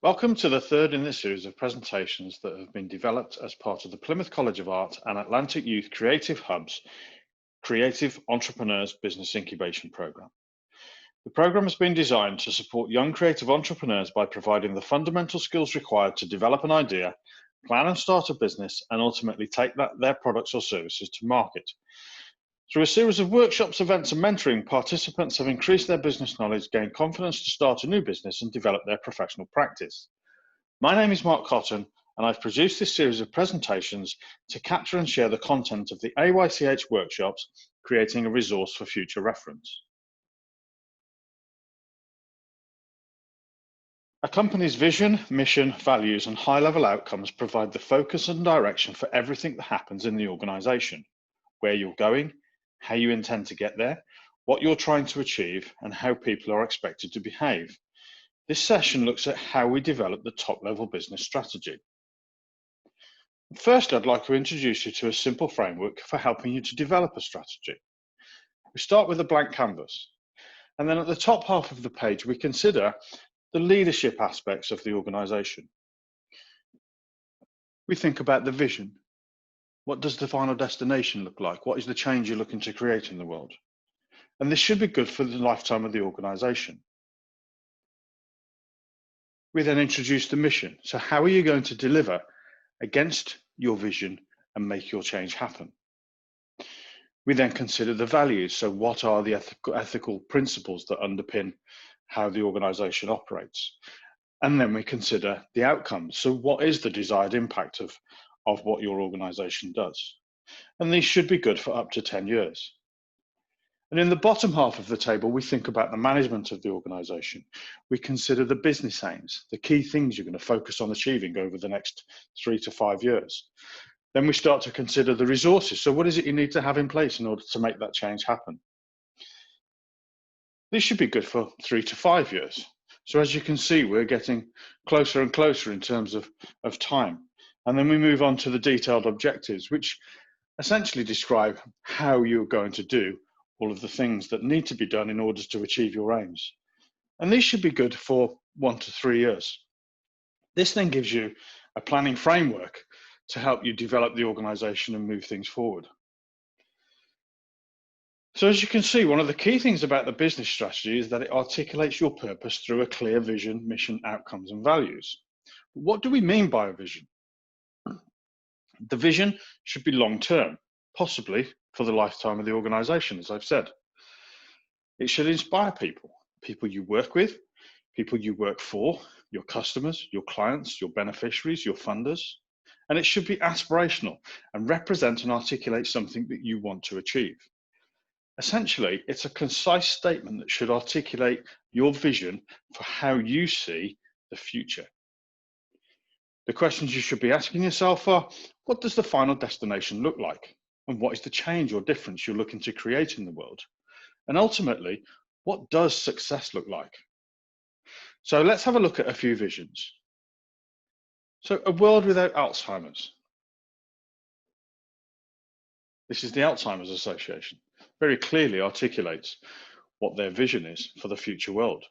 Welcome to the third in this series of presentations that have been developed as part of the Plymouth College of Art and Atlantic Youth Creative Hub's Creative Entrepreneurs Business Incubation Programme. The programme has been designed to support young creative entrepreneurs by providing the fundamental skills required to develop an idea, plan and start a business, and ultimately take their products or services to market. Through a series of workshops, events, and mentoring, participants have increased their business knowledge, gained confidence to start a new business, and develop their professional practice. My name is Mark Cotton, and I've produced this series of presentations to capture and share the content of the AYCH workshops, creating a resource for future reference. A company's vision, mission, values, and high-level outcomes provide the focus and direction for everything that happens in the organisation: where you're going, how you intend to get there, what you're trying to achieve, and how people are expected to behave. This session looks at how we develop the top-level business strategy. First, I'd like to introduce you to a simple framework for helping you to develop a strategy. We start with a blank canvas, and then at the top half of the page, we consider the leadership aspects of the organisation. We think about the vision. What does the final destination look like? What is the change you're looking to create in the world? And this should be good for the lifetime of the organisation. We then introduce the mission. So how are you going to deliver against your vision and make your change happen? We then consider the values. So what are the ethical principles that underpin how the organisation operates? And then we consider the outcomes. So what is the desired impact of what your organisation does? And these should be good for up to 10 years. And in the bottom half of the table, we think about the management of the organisation. We consider the business aims, the key things you're going to focus on achieving over the next 3 to 5 years. Then we start to consider the resources. So what is it you need to have in place in order to make that change happen? This should be good for 3 to 5 years. So as you can see, we're getting closer and closer in terms of time. And then we move on to the detailed objectives, which essentially describe how you're going to do all of the things that need to be done in order to achieve your aims. And these should be good for 1 to 3 years. This then gives you a planning framework to help you develop the organisation and move things forward. So as you can see, one of the key things about the business strategy is that it articulates your purpose through a clear vision, mission, outcomes, and values. What do we mean by a vision? The vision should be long-term, possibly for the lifetime of the organisation, as I've said. It should inspire people you work with, people you work for, your customers, your clients, your beneficiaries, your funders. And it should be aspirational and represent and articulate something that you want to achieve. Essentially, it's a concise statement that should articulate your vision for how you see the future. The questions you should be asking yourself are, what does the final destination look like? And what is the change or difference you're looking to create in the world? And ultimately, what does success look like? So let's have a look at a few visions. So a world without Alzheimer's. This is the Alzheimer's Association. Very clearly articulates what their vision is for the future world.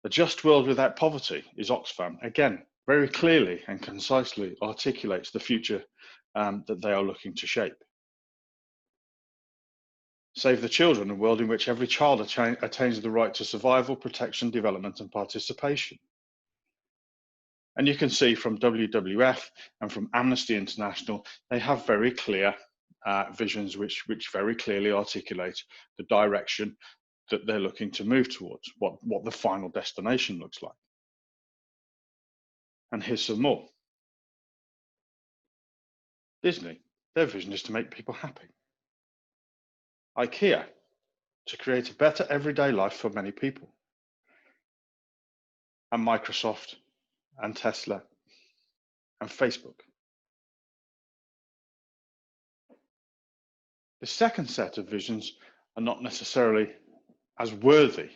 A just world without poverty is Oxfam. Again, very clearly and concisely articulates the future that they are looking to shape. Save the Children, a world in which every child attains the right to survival, protection, development, and participation. And you can see from WWF and from Amnesty International, they have very clear visions which very clearly articulate the direction that they're looking to move towards, what the final destination looks like. And here's some more. Disney, their vision is to make people happy. IKEA, to create a better everyday life for many people. And Microsoft, and Tesla, and Facebook. The second set of visions are not necessarily as worthy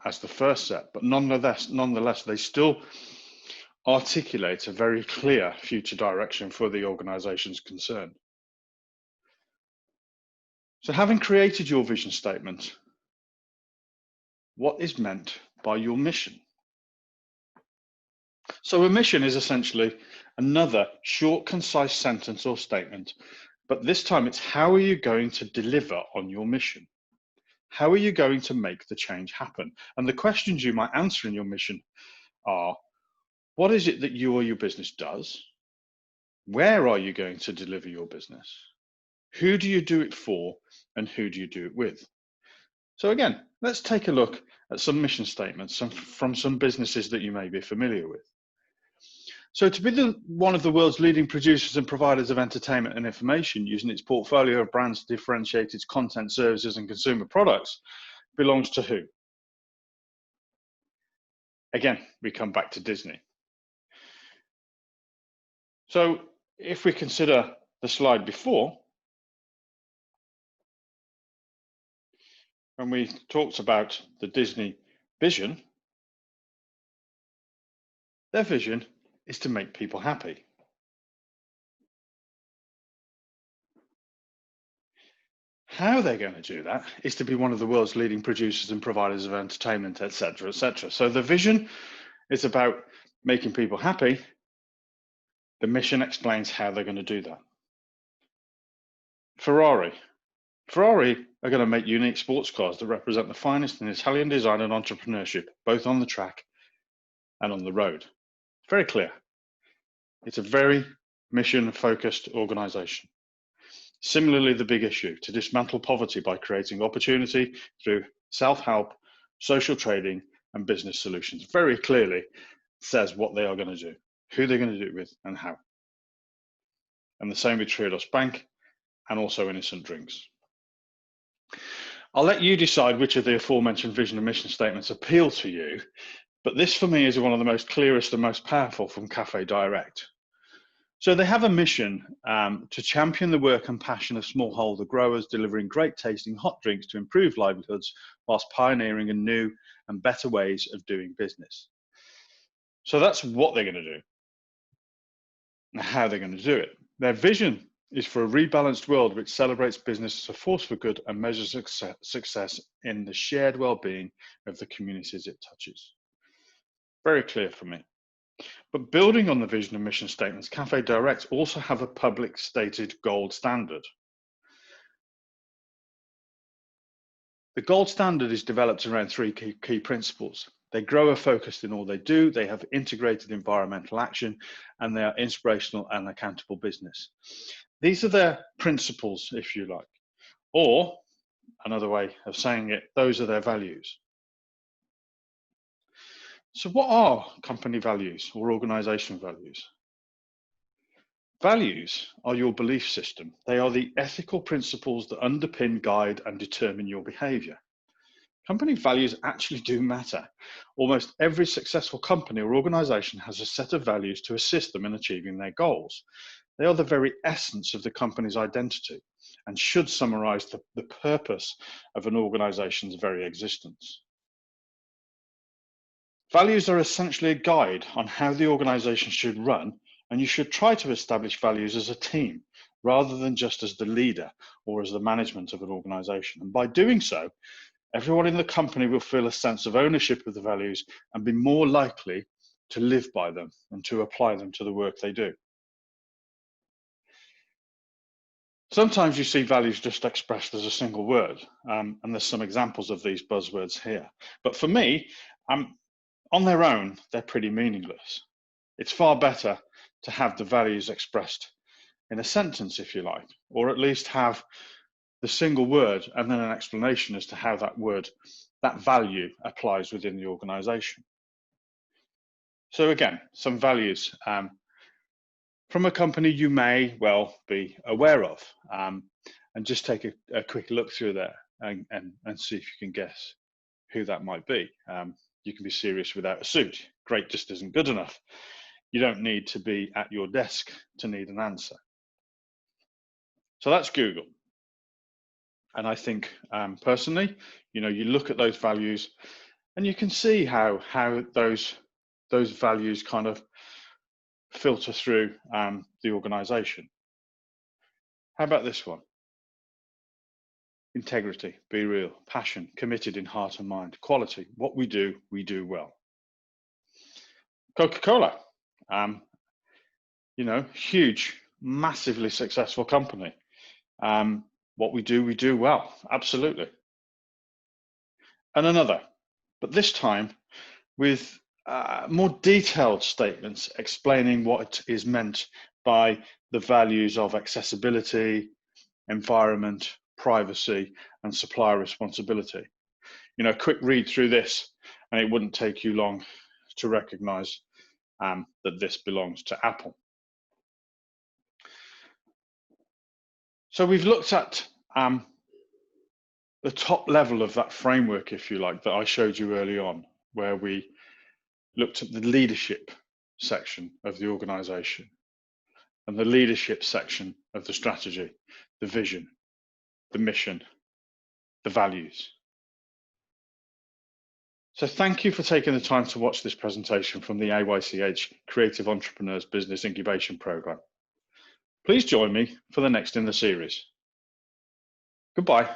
as the first set, but nonetheless, they still articulate a very clear future direction for the organizations concerned. So having created your vision statement, what is meant by your mission? So a mission is essentially another short, concise sentence or statement, but this time it's how are you going to deliver on your mission? How are you going to make the change happen? And the questions you might answer in your mission are, what is it that you or your business does? Where are you going to deliver your business? Who do you do it for? And who do you do it with? So again, let's take a look at some mission statements from some businesses that you may be familiar with. So to be one of the world's leading producers and providers of entertainment and information, using its portfolio of brands to differentiate its content, services and consumer products, belongs to who? Again, we come back to Disney. So if we consider the slide before, when we talked about the Disney vision, their vision is to make people happy. How they're going to do that is to be one of the world's leading producers and providers of entertainment, etc., etc. So the vision is about making people happy. The mission explains how they're going to do that. Ferrari are going to make unique sports cars that represent the finest in Italian design and entrepreneurship, both on the track and on the road. Very clear. It's a very mission-focused organization. Similarly, the big issue, to dismantle poverty by creating opportunity through self-help, social trading, and business solutions. Very clearly says what they are going to do, who they're going to do it with, and how. And the same with Triodos Bank and also Innocent Drinks. I'll let you decide which of the aforementioned vision and mission statements appeal to you, but this for me is one of the most clearest and most powerful from Cafe Direct. So they have a mission to champion the work and passion of smallholder growers, delivering great tasting hot drinks to improve livelihoods whilst pioneering in new and better ways of doing business. So that's what they're going to do and how they're going to do it. Their vision is for a rebalanced world which celebrates business as a force for good and measures success in the shared well-being of the communities it touches. Very clear for me. But building on the vision and mission statements, Cafe Direct also have a public stated gold standard. The gold standard is developed around three key principles. They grow are focused in all they do, they have integrated environmental action, and they are inspirational and accountable business. These are their principles, if you like, or another way of saying it, those are their values. So what are company values or organization values? Values are your belief system. They are the ethical principles that underpin, guide, and determine your behavior. Company values actually do matter. Almost every successful company or organization has a set of values to assist them in achieving their goals. They are the very essence of the company's identity and should summarize the purpose of an organization's very existence. Values are essentially a guide on how the organization should run, and you should try to establish values as a team rather than just as the leader or as the management of an organization. And by doing so, everyone in the company will feel a sense of ownership of the values and be more likely to live by them and to apply them to the work they do. Sometimes you see values just expressed as a single word, and there's some examples of these buzzwords here. But for me, on their own, they're pretty meaningless. It's far better to have the values expressed in a sentence, if you like, or at least have the single word and then an explanation as to how that value applies within the organization. So again, some values from a company you may well be aware of, and just take a quick look through there and see if you can guess who that might be. You can be serious without a suit. Great just isn't good enough. You don't need to be at your desk to need an answer. So that's Google. And I think personally, you look at those values and you can see how those values kind of filter through the organization. How about this one? Integrity, be real, passion, committed in heart and mind, quality, what we do well. Coca-Cola, Huge, massively successful company. What we do well, absolutely. And another, but this time with more detailed statements explaining what is meant by the values of accessibility, environment, privacy, and supplier responsibility. A quick read through this, and it wouldn't take you long to recognize that this belongs to Apple. So we've looked at the top level of that framework, if you like, that I showed you early on, where we looked at the leadership section of the organization and the leadership section of the strategy, the vision, the mission, the values. So thank you for taking the time to watch this presentation from the AYCH Creative Entrepreneurs Business Incubation Program. Please join me for the next in the series. Goodbye.